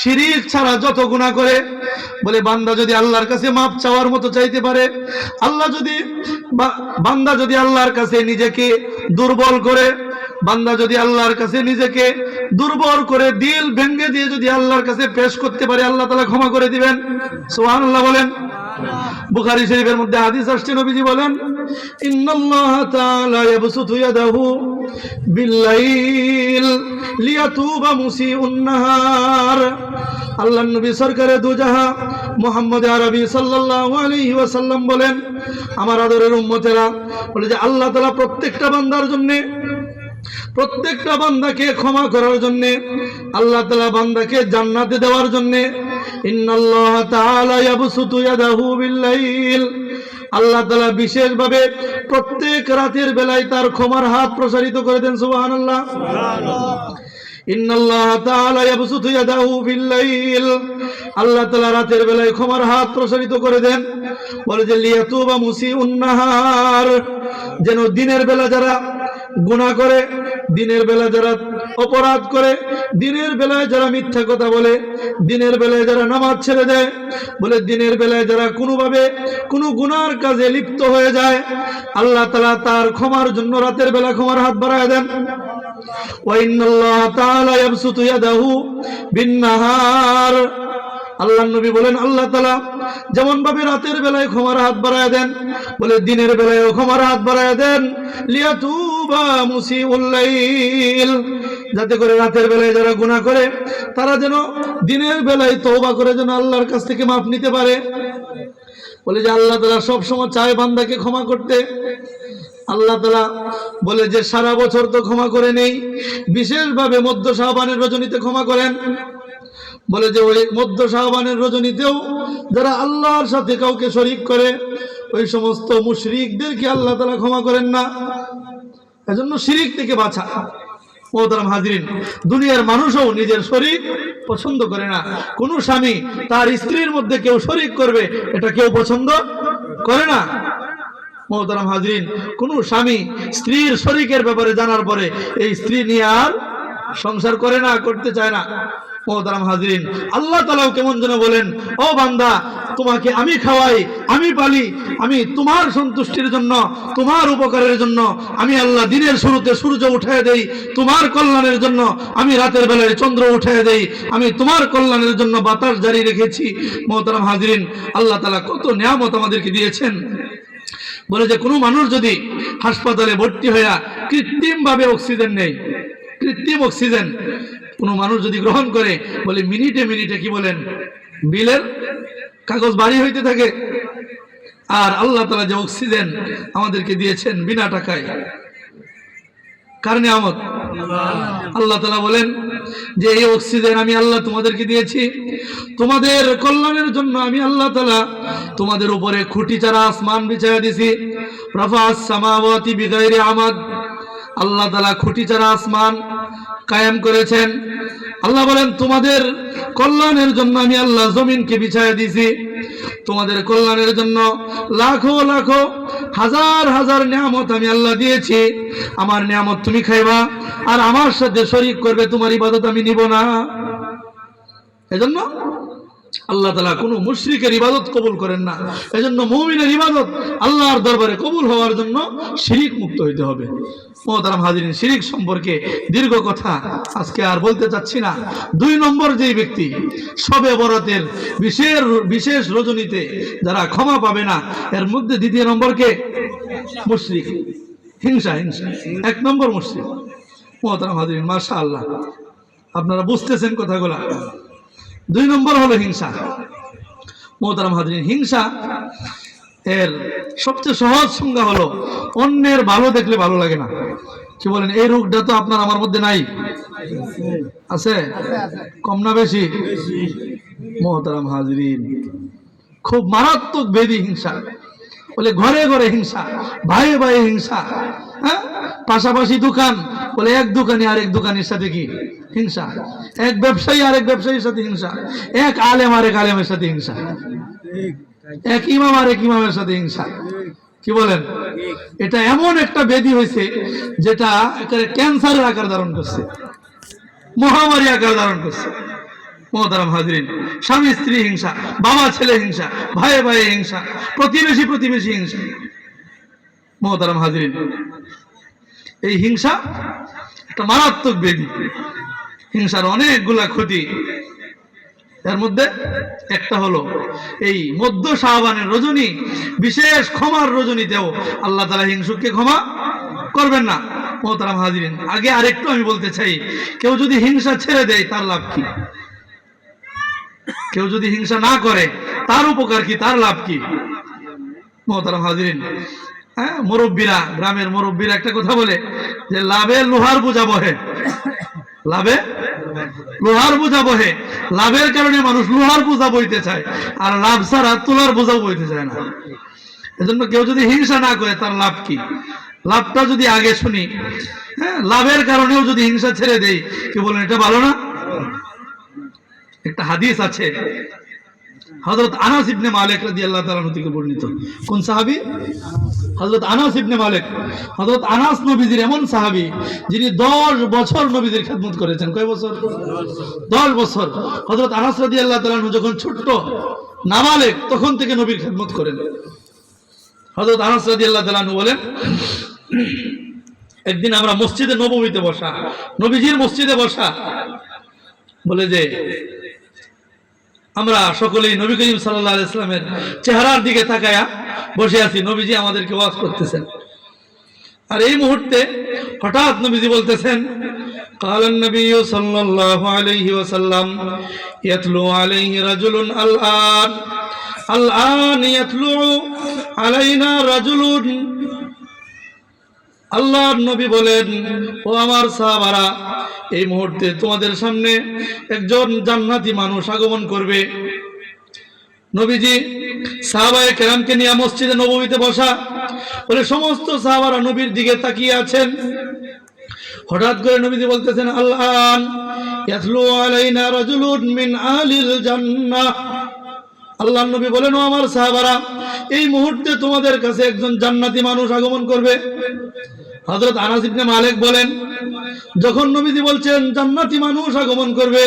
শিরিক ছাড়া যত গুনাহ করে, বলে বান্দা যদি আল্লাহর কাছে মাপ চাওয়ার মতো চাইতে পারে, বান্দা যদি আল্লাহর কাছে নিজেকে দুর্বল করে, বান্দা যদি আল্লাহর কাছে নিজেকে দুর্বল করে দিল ভেঙে দিয়ে যদি আল্লাহর কাছে পেশ করতে পারে, আল্লাহ তাআলা ক্ষমা করে দিবেন। সুবহানাল্লাহ বলেন। বুখারী শরীফের মধ্যে হাদিস আসছে, নবীজি বলেন ইন্নাল্লাহা তাআলা ইয়াবসুতু ইয়াদাহু বিল্লাইল লিয়াতুবা মুসিউন নাহার। আল্লাহর নবী সরকারে দুজাহা মুহাম্মদ আরবি সাল্লাল্লাহু আলাইহি ওয়াসাল্লাম বলেন, আমার আদরের উম্মতেরা, বলে যে আল্লাহ তাআলা প্রত্যেকটা বান্দার জন্য, প্রত্যেকটা বান্দাকে ক্ষমা করার জন্য, আল্লাহ তাআলা বান্দাকে জান্নাতে দেওয়ার জন্য, ইন্নাল্লাহা তাআলা ইয়াবসুতু ইয়াদাহু বিল্লাইল, আল্লাহ তাআলা বিশেষভাবে প্রত্যেক রাতের বেলায় তার ক্ষমার হাত প্রসারিত করে দেন। সুবহানাল্লাহ। ইন্নাল্লাহা তাআলা ইয়াবসুতু ইয়াদাহু বিল্লাইল, আল্লাহ তাআলা রাতের বেলায় ক্ষমার হাত প্রসারিত করে দেন, বলে যে লিয়াতুবা মুসিউন নাহার, যেন দিনের বেলা যারা গুনাহ করে, দিনের বেলা যারা অপরাধ করে, দিনের বেলায় যারা মিথ্যা কথা বলে, দিনের বেলায় যারা নামাজ ছেড়ে দেয়, বলে দিনের বেলায় যারা কোনোভাবে কোনো গুনার কাজে লিপ্ত হয়ে যায়, আল্লাহ তাআলা তার ক্ষমার জন্য রাতের বেলা ক্ষমার হাত বাড়ায় দেন। ওয়া ইন্নাল্লাহ তাআলা ইয়াবসুতু ইয়াদাহু বিন-নাহার, আল্লাহর নবী বলেন আল্লাহ তাআলা যেমন ভাবে রাতের বেলায় ক্ষমার হাত বাড়ায় দেন, বলে দিনের বেলায়ও ক্ষমার হাত বাড়ায় দেন। লিয়াতুবা মুসিউল লাইল, যাতে করে রাতের বেলায় যারা গুনাহ করে তারা যেন দিনের বেলায় তওবা করে যেন আল্লাহর কাছ থেকে মাফ নিতে পারে। বলে যে আল্লাহ তাআলা সব সময় চায় বান্দাকে ক্ষমা করতে। আল্লাহ তাআলা বলে যে সারা বছর তো ক্ষমা করে নেই, বিশেষভাবে মধ্য শাবানের রজনীতে ক্ষমা করেন। বলে যে ওই মধ্য শাবানের রজনীতেও যারা আল্লাহর সাথে কাউকে শরীক করে, ওই সমস্ত মুশরিকদেরকে আল্লাহ তাআলা ক্ষমা করেন না। এজন্য শিরিক থেকে বাঁচা। মোহতারাম হাজিরিন, দুনিয়ার মানুষও নিজের শরীক পছন্দ করে না। কোন স্বামী তার স্ত্রীর মধ্যে কেউ শরীক করবে, এটা কেউ পছন্দ করে না। মোহতারাম হাজিরিন, কোন স্বামী স্ত্রীর শরীকের ব্যাপারে জানার পরে এই স্ত্রী নিয়ে আর সংসার করে না, করতে চায় না। মোহতারাম হাজিরিন, আল্লাহ তাআলাও কেমন যেন বলেন, ও বান্দা তোমাকে আমি খাওয়াই, আমি পালি, আমি তোমার সন্তুষ্টির জন্য, তোমার উপকারের জন্য আমি আল্লাহ দিনের শুরুতে সূর্য উঠায় দেই, তোমার কল্যাণের জন্য আমি রাতের বেলায় চন্দ্র উঠায় দেই, আমি তোমার কল্যাণের জন্য বাতাস জারি রেখেছি। মোহতারাম হাজিরিন, আল্লাহ তাআলা কত নিয়ামত আমাদেরকে দিয়েছেন। বলে যে কোনো মানুষ যদি হাসপাতালে ভর্তি হইয়া কৃত্রিম ভাবে অক্সিজেন নেই, কৃত্রিম অক্সিজেন কোনো মানুষ যদি গ্রহণ করে, বলে মিনিটে মিনিটে কি বলেন বিলের কাগজ বাড়ি হইতে থাকে। আর আল্লাহ তাআলা যে অক্সিজেন আমাদেরকে দিয়েছেন বিনা টাকায়, কার নিয়ামত? আল্লাহ তাআলা বলেন যে এই অক্সিজেন আমি আল্লাহ তোমাদেরকে দিয়েছি তোমাদের কল্যাণের জন্য। আমি আল্লাহ তাআলা তোমাদের উপরে খুঁটি ছাড়া আসমান বিছায়া দিয়েছি। রাফা'আস সামাওয়াতি বিগাইরি আমাদ, আল্লাহ তাআলা খুঁটি ছাড়া আসমান কায়েম করেছেন। আল্লাহ বলেন তোমাদের কল্যাণের জন্য আমি আল্লাহ জমিনকে বিছায়া দিয়েছি, তোমাদের কল্যাণের জন্য লাখো লাখো হাজার হাজার নিয়ামত আমি আল্লাহ দিয়েছি। আমার নিয়ামত তুমি খাইবা আর আমার সাথে শরীক করবে, তোমার ইবাদত আমি নিব না। এজন্য আল্লাহ তাআলা কোনো মুশরিকের ইবাদত কবুল করেন না। এজন্য মুমিনের ইবাদত আল্লাহর দরবারে কবুল হওয়ার জন্য শিরিক মুক্ত হইতে হবে। মোহতারাম হাজিরিন, শিরিক সম্পর্কে দীর্ঘ কথা আজকে আর বলতে চাচ্ছি না। 2 নম্বর যেই ব্যক্তি শবে বরাতের বিশেষ রজনীতে যারা ক্ষমা পাবে না, এর মধ্যে 2 নম্বরকে মুশরিক, হিংসা। 1 নম্বর মুশরিক। মোহতারাম হাজিরিন, মাশাআল্লাহ আপনারা বুঝতেছেন কথাগুলা। 2 নম্বর হলো হিংসা। মোহতারাম হাজিরিন, হিংসা এর সবচেয়ে সহজ সংজ্ঞা হলো অন্যের ভালো দেখলে ভালো লাগে না। কি বলেন? এই রোগটা তো আপনার আমার মধ্যে নাই, আছে? কম না বেশি? মোহতারাম হাজিরিন, খুব মারাত্মক ব্যাধি হিংসা। বলে ঘরে ঘরে হিংসা, ভাইয়ে ভাইয়ে হিংসা, হ্যাঁ, পাশাপাশি দোকান, বলে এক দোকানি আরেক দোকানের সাথে কি হিংসা, এক ব্যবসায়ী আরেক ব্যবসায়ীর সাথে হিংসা, এক আলেম আরেক আলেমের সাথে হিংসা, এক ইমাম আরেক ইমামের সাথে হিংসা। কি বলেন? এটা এমন একটা ব্যাধি হয়েছে যেটা একেবারে ক্যান্সারের আকার ধারণ করছে, মহামারী আকার ধারণ করছে। মোহতারাম হাজিরিন, স্বামী স্ত্রী হিংসা, বাবা ছেলে হিংসা, ভাইয়ে ভাইয়ে হিংসা, প্রতিবেশী প্রতিবেশী হিংসা। মোহতারাম হাজিরিন, এই হিংসা একটা মারাত্মক ব্যাধি। হিংসার অনেকগুলা ক্ষতি, এর মধ্যে একটা হলো এই মধ্য শাবানের রজনী, বিশেষ ক্ষমার রজনীতেও আল্লাহ তাআলা হিংসুককে ক্ষমা করবেন না। মোহতারাম হাজিরিন, আগে আরেকটু আমি বলতে চাই, কেউ যদি হিংসা ছেড়ে দেয় তার লাভ কি? কেউ যদি হিংসা না করে তার উপকার কি, তার লাভ কি? মোহতারাম হাজিরিন, হ্যাঁ, মুরব্বীরা, গ্রামের মুরব্বীরা একটা কথা বলে যে লাভে লোহার বোঝা বহে, লাভে লোহার বোঝা বহে। লাভের কারণে মানুষ লোহার বোঝা বইতে চায়, আর লাভ ছাড়া তুলার বোঝা বইতে চায় না। এজন্য কেউ যদি হিংসা না করে তার লাভ কি? লাভটা যদি আগে শুনি, হ্যাঁ, লাভের কারণেও যদি হিংসা ছেড়ে দেই, কি বলেন এটা ভালো না? একটা হাদিস আছে, হযরত আনাস ইবনে মালিক রাদিয়াল্লাহু তাআলা আনহু থেকে বর্ণিত। কোন সাহাবী? হযরত আনাস ইবনে মালিক। হযরত আনাস নবীজির এমন সাহাবী যিনি 10 বছর নবীজির খেদমত করেছেন। কয় বছর? 10 বছর। হযরত আনাস রাদিয়াল্লাহু তাআলা আনহু যখন ছোট্ট নাবালেগ তখন থেকে নবীর খেদমত করেন। হযরত আনাস রাদিয়াল্লাহু তাআলা আনহু বলেন, একদিন আমরা মসজিদে নববীতে বসা, নবীজির মসজিদে বসা, বলে যে আমরা সকলেই নবী করিম সাল্লাল্লাহু আলাইহি ওয়াসাল্লামের চেহারার দিকে তাকায়া বসে আছি, নবীজি আমাদেরকে ওয়াজ করতেছেন। আর এই মুহূর্তে হঠাৎ নবীজি বলতেছেন, কালান নবী সাল্লাল্লাহু আলাইহি ওয়াসাল্লাম ইয়াতলু আলাইহি রাজুলুন আল-আন আল-আন ইয়াতলু আলাইনা রাজুলুন। আল্লাহর নবী বলেন, ও আমার সাহাবারা, এই মুহূর্তে তোমাদের সামনে একজন জান্নাতি মানুষ আগমন করবে। নবীজি সাহাবায়ে কেরামকে নিয়ে মসজিদে নববীতে বসা, বলে সমস্ত সাহাবারা নবীর দিকে তাকিয়ে আছেন। হঠাৎ করে নবীজি বলতেছেন, আল্লাহ ইয়াতলু আলাইনা রাজুলুন মিন আহলিল জান্নাহ। আল্লাহর নবী বলেন, ও আমার সাহাবারা, এই মুহূর্তে তোমাদের কাছে একজন জান্নাতি মানুষ আগমন করবে। হযরত আনাস ইবনে মালিক বলেন, যখন নবীজি বলছেন জান্নাতি মানুষ আগমন করবে,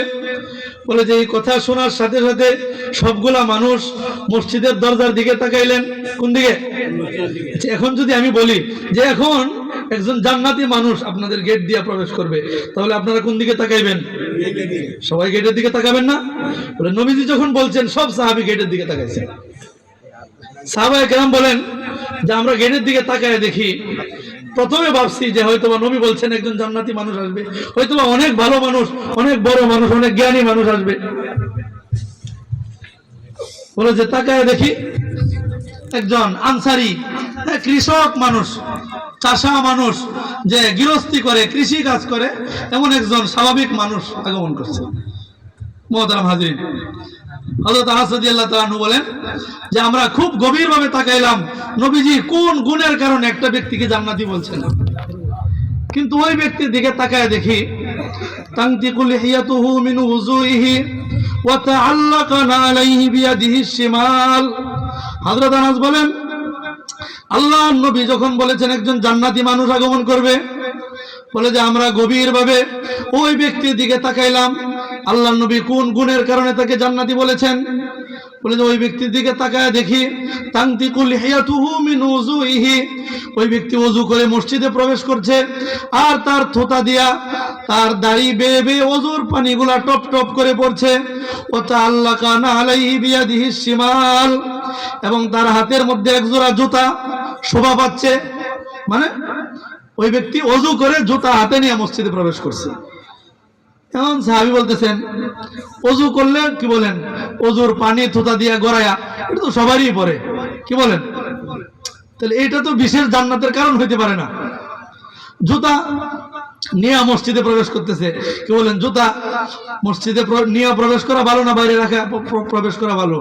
বলে যে এই কথা শোনার সাথে সাথে সবগুলা মানুষ মসজিদের দরজার দিকে তাকাইলেন। কোন দিকে? এখন যদি আমি বলি যে এখন একজন জান্নাতি মানুষ আপনাদের গেট দিয়ে প্রবেশ করবে, তাহলে আপনারা কোন দিকে তাকাইবেন? সবাই গেটের দিকে তাকাবেন না? বলে নবীজি যখন বলছেন সব সাহাবী গেটের দিকে তাকাইছেন। সাহাবায়ে কেরাম বলেন যে আমরা গেটের দিকে তাকায় দেখি, প্রথমে ভাবছি যে হয়তোবা নবী বলছেন একজন জান্নাতি মানুষ আসবে, হয়তোবা অনেক ভালো মানুষ, অনেক বড় মানুষ, অনেক জ্ঞানী মানুষ আসবে। বলে যে তাকায় দেখি একজন আনসারি, কৃষক মানুষ, চাষা মানুষ, যে গৃহস্থী করে, কৃষি কাজ করে, এমন একজন স্বাভাবিক মানুষ আগমন করছে। মুহতারাম হাজিরিন, হযরত আনাস রাদিয়াল্লাহু তাআলা আনহু বলেন যে আমরা খুব গভীরভাবে তাকাইলাম নবীজি কোন গুণের কারণে একটা ব্যক্তিকে জান্নাতি বলছেন। কিন্তু ওই ব্যক্তির দিকে তাকায় দেখি তানতিকু লিহিয়াতুহু মিন উযুইহি ওয়া তাআল্লাকানা আলাইহি বিয়াদিহি শিমাল। হযরত আনাস বলেন, আল্লাহর নবী যখন বলেছেন একজন জান্নাতি মানুষ আগমন করবে, বলে যে আমরা গভীরভাবে ওই ব্যক্তির দিকে তাকাইলাম, আল্লাহর নবী কোন গুণের কারণে তাকে জান্নাতি বলেছেন। বলে যে ওই ব্যক্তির দিকে তাকায় দেখি তানতিকু লিহিয়াতুহু মিন উযুইহি, ওই ব্যক্তি ওযু করে মসজিদে প্রবেশ করছে, আর তার থোতা দিয়া তার দাড়ি বেয়ে বেয়ে ওযুর পানিগুলা টপ টপ করে পড়ছে। ওয়া তাআল্লাকানা আলাইহি বিয়াদিহি শিমাল, এবং তার হাতের মধ্যে এক জোড়া জুতা শোভা পাচ্ছে। মানে ওই ব্যক্তি ওযু করে জুতা হাতে নিয়ে মসজিদে প্রবেশ করছে। এখন সাহাবী বলতেছেন, ওযু করলে কি বলেন, ওযুর পানি থুতা দিয়ে গড়ায়া, এটা তো সবারই পড়ে, কি বলেন? তাহলে এটা তো বিশেষ জান্নাতের কারণ হইতে পারে না। জুতা নিয়ে মসজিদে প্রবেশ করতেছে, কি বলেন? জুতা মসজিদে নিয়ে প্রবেশ করা ভালো না বাইরে রাখা প্রবেশ করা ভালো?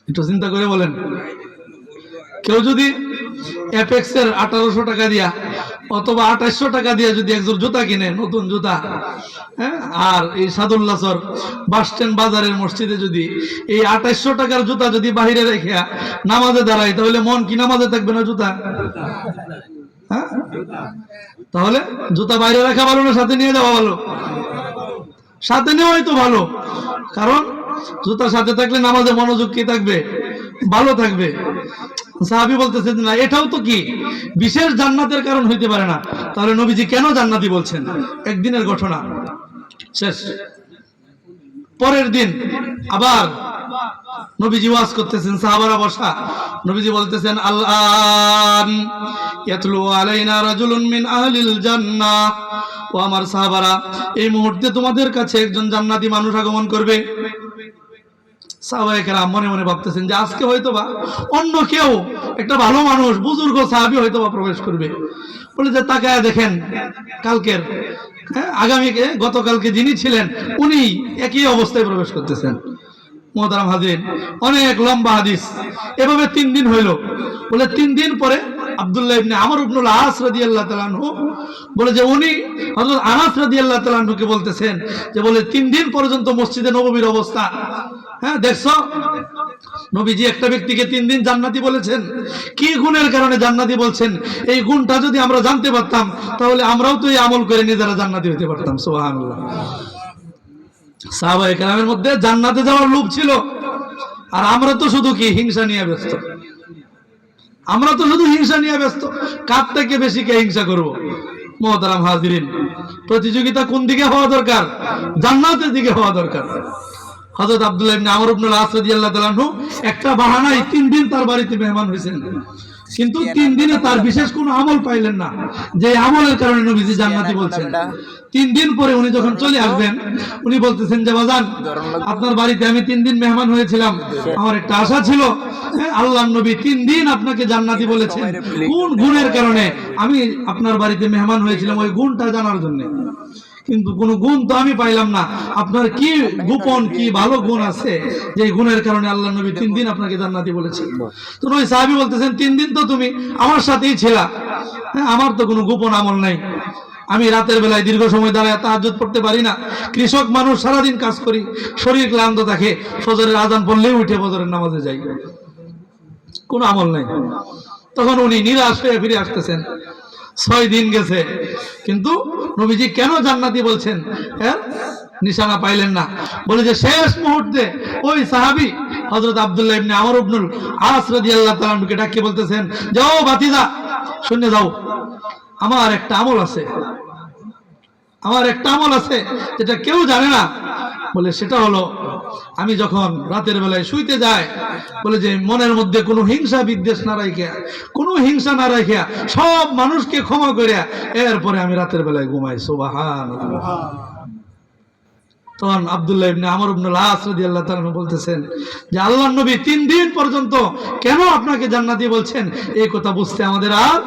একটু চিন্তা করে বলেন। কেউ যদি অ্যাপেক্সের 1800 টাকা দিয়া অথবা 2800 টাকা দিয়ে যদি একজন জুতা কিনে, নতুন জুতা, হ্যাঁ, আর এই সাদুল্লাহর বাস স্ট্যান্ড বাজারের মসজিদে যদি এই 2800 টাকার জুতা যদি বাহিরে রেখে নামাজে দাঁড়ায়, তাহলে মন কি নামাজে থাকবে না জুতা? হ্যাঁ, তাহলে জুতা বাইরে রাখা ভালো না সাথে নিয়ে যাওয়া ভালো? সাথে নেওয়াই তো ভালো, কারণ জুতা সাথে থাকলে নামাজে মনোযোগ কি থাকবে? ভালো থাকবে। সাহাবী বলতেছেন না, এটাও তো কি বিশেষ জান্নাতের কারণ হইতে পারে না? তাহলে নবীজি কেন জান্নাতি বলছেন? একদিনের ঘটনা শেষ। পরের দিন আবার নবীজি ওয়াজ করতেছেন, সাহাবারা বসা, নবীজি বলতেছেন, আল-আন ইয়াতলু আলাইনা রাজুলুন মিন আহলিল জান্নাহ। ও আমার সাহাবারা, এই মুহূর্তে তোমাদের কাছে একজন জান্নাতি মানুষ আগমন করবে। সাহাবায়ে কেরাম মনে মনে ভাবতেছেন যে আজকে হয়তোবা অন্য কেউ, একটা ভালো মানুষ, বুজুর্গ সাহাবী হয়তোবা প্রবেশ করবে। বলে যে তাকায় দেখেন কালকের, আগামীকে, গতকালকে যিনি ছিলেন উনি একই অবস্থায় প্রবেশ করতেছেন। মুহতারাম হাজিরিন, অনেক লম্বা হাদিস। এভাবে 3 দিন হইল। বলে 3 দিন পরে আব্দুল্লাহ ইবনে আমর ইবনুল আস রাদিয়াল্লাহু তাআলা আনহু বলে যে উনি হযরত আনাস রাদিয়াল্লাহু তাআলা আনহুকে বলতেছেন যে বলে 3 দিন পর্যন্ত মসজিদে নববীর অবস্থা হ্যাঁ, দেখছো নবীজি একটা ব্যক্তিকে 3 দিন জান্নাতি বলেছেন। কি গুণের কারণে জান্নাতি বলছেন? এই গুণটা যদি আমরা জানতে পারতাম তাহলে আমরাও তো এই আমল করে নিজেরা জান্নাতি হতে পারতাম। সুবহানাল্লাহ। সাহাবায়ে কেরামের মধ্যে জান্নাতে যাওয়ার লোভ ছিল, আর আমরা তো শুধু কি হিংসা নিয়ে ব্যস্ত। আমরা তো শুধু হিংসা নিয়ে ব্যস্ত, কার থেকে বেশি কে হিংসা করব। মুহতারাম হাজিরিন, প্রতিযোগিতা কোন দিকে হওয়া দরকার? জান্নাতের দিকে হওয়া দরকার। হযরত আব্দুল্লাহ ইবনে আমর ইবনে আস রাদিয়াল্লাহু তাআলা আনহু একটা বাহানায় 3 দিন তার বাড়িতে মেহমান হয়েছেন, কিন্তু 3 দিনে তার বিশেষ কোনো আমল পাইলেন না যে আমলের কারণে নবীজি জান্নাতি বলছেন। 3 দিন পরে উনি যখন চলে আসবেন, উনি বলতেছেন যে বাজান, আপনার বাড়িতে আমি 3 দিন মেহমান হয়েছিলাম, আমার একটা আশা ছিল আল্লাহর নবী 3 দিন আপনাকে জান্নাতি বলেছেন, কোন গুণের কারণে আমি আপনার বাড়িতে মেহমান হয়েছিলাম ওই গুণটা জানার জন্য, কিন্তু কোন গুণ তো আমি পাইলাম না। আপনার কি গোপন কি ভালো গুণ আছে যে গুণের কারণে আল্লাহ নবী 3 দিন আপনাকে জান্নাতি বলেছেন? তো ওই সাহাবী বলতেছেন, 3 দিন তো তুমি আমার সাথেই ছিলা, আমার তো কোনো গোপন আমল নাই। আমি রাতের বেলায় দীর্ঘ সময় দাঁড়ায় তাহাজ্জুদ পড়তে পারি না। কৃষক মানুষ, সারাদিন কাজ করি, শরীর ক্লান্ত থাকে, ফজরের আজান পড়লেই উঠে ফজরের নামাজে যাই, কোনো আমল নাই। তখন উনি নিরাশ হয়ে ফিরে আসতেছেন। 6 দিন গেছে, কিন্তু নবীজি কেন জান্নাতি বলছেন নিশানা পাইলেন না। বলে যে শেষ মুহূর্তে ওই সাহাবী হযরত আব্দুল্লাহ ইবনে আমর ইবনে আস রাদিয়াল্লাহু তাআলা আনহুকে ডাকে বলতেছেন, যাও ভাতিজা, শুনে যাও, আমার একটা আমল আছে, আমার একটা আমল আছে যেটা কেউ জানে না। বলে সেটা হলো, আমি যখন রাতের বেলায় শুইতে যাই, বলে যে মনের মধ্যে কোনো হিংসা বিদ্বেষ না রাখিয়া, কোনো হিংসা না রাখিয়া সব মানুষকে ক্ষমা করিয়া এরপরে আমি রাতের বেলায় ঘুমাই। সুবহানাল্লাহ। তখন আব্দুল্লাহ ইবনে আমর ইবনে আস রাদিয়াল্লাহু তাআলা বলতেছেন যে আল্লাহর নবী 3 দিন পর্যন্ত কেন আপনাকে জান্নাতি বলছেন এই কথা বুঝতে আমাদের আর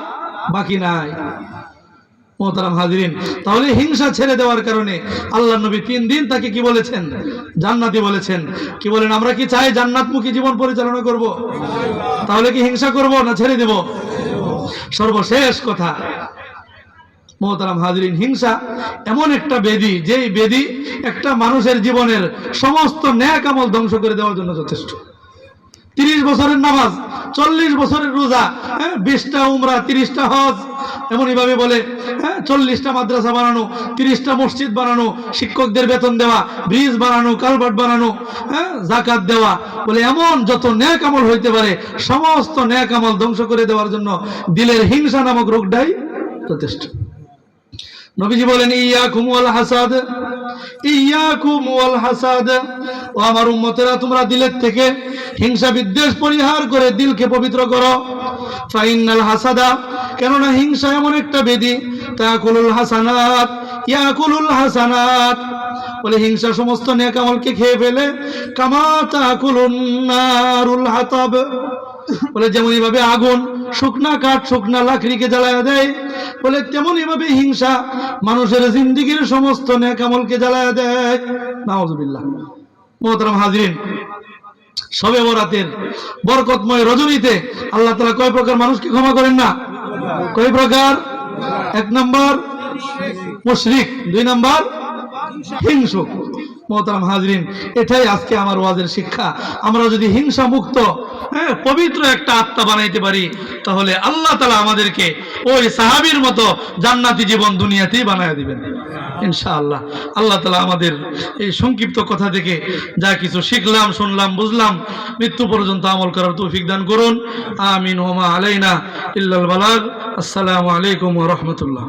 বাকি নাই। মুহতারাম হাজিরিন, তাহলে হিংসা ছেড়ে দেওয়ার কারণে আল্লাহর নবী 3 দিন তাকে কি বলেছেন? জান্নাতি বলেছেন। কি বলেন, আমরা কি চাই জান্নাতমুখী জীবন পরিচালনা করব? তাহলে কি হিংসা করব না ছেড়ে দেব? সর্বশেষ কথা মুহতারাম হাজিরিন, হিংসা এমন একটা ব্যাধি, যেই ব্যাধি একটা মানুষের জীবনের সমস্ত নেক আমল ধ্বংস করে দেওয়ার জন্য যথেষ্ট। 30 বছরের নামাজ, 40 বছরের রোজা, 20টা উমরা, 30টা হজ, এমনই ভাবে বলে 40টা মাদ্রাসা বানানো, 30টা মসজিদ বানানো, শিক্ষকদের বেতন দেওয়া, ব্রিজ বানানো, কালভার্ট বানানো, যাকাত দেওয়া, বলে এমন যত নেক আমল হইতে পারে সমস্ত নেক আমল ধ্বংস করে দেওয়ার জন্য দিলের হিংসা নামক রোগটাই যথেষ্ট। নবীজি বলেন, ইয়াকুম ওয়াল হাসাদ, ইয়াকুম ওয়াল হাসাদ, ও আমার উম্মতেরা, তোমরা দিলের থেকে হিংসা বিদ্বেষ পরিহার করে দিলকে পবিত্র করো। ফাইনাল হাসাদা, কেননা হিংসা এমন একটা ব্যাধি, তাকুলুল হাসানাত, ইয়াকুলুল হাসানাত, বলে হিংসা সমস্ত নেক আমলকে খেয়ে ফেলে। কামা তাকুলুন নারুল হাতাব, বলে যেমনই ভাবে আগুন শুকনা কাঠ, শুকনা লাকড়িকে জ্বালায়া দেয়, বলে তেমনই ভাবে হিংসা মানুষের জিন্দেগীর সমস্ত নেক আমলকে জ্বালায়া দেয়। নাউজুবিল্লাহ। মুহতারাম হাজিরিন, শবে বরাতের বরকতময় রজনীতে আল্লাহ তাআলা কয় প্রকার মানুষকে ক্ষমা করেন না? কয় প্রকার? 1 নম্বর মুশরিক, 2 নম্বর হিংসুক। মুহতারাম হাজিরিন, এটাই আজকে আমার ওয়াজের শিক্ষা। আমরা যদি হিংসা মুক্ত পবিত্র একটা আত্মা বানাইতে পারি, তাহলে আল্লাহ তাআলা আমাদেরকে ওই সাহাবীর মতো জান্নাতি জীবন দুনিয়াতেই বানায় দিবেন ইনশাআল্লাহ। আল্লাহ তাআলা আমাদের এই সংক্ষিপ্ত কথা থেকে যা কিছু শিখলাম, শুনলাম, বুঝলাম, মৃত্যু পর্যন্ত আমল করার তৌফিক দান করুন। আমিন। ওয়া মা আলাইনা ইল্লাল বালাগ। আসসালামু আলাইকুম ওয়া রাহমাতুল্লাহ।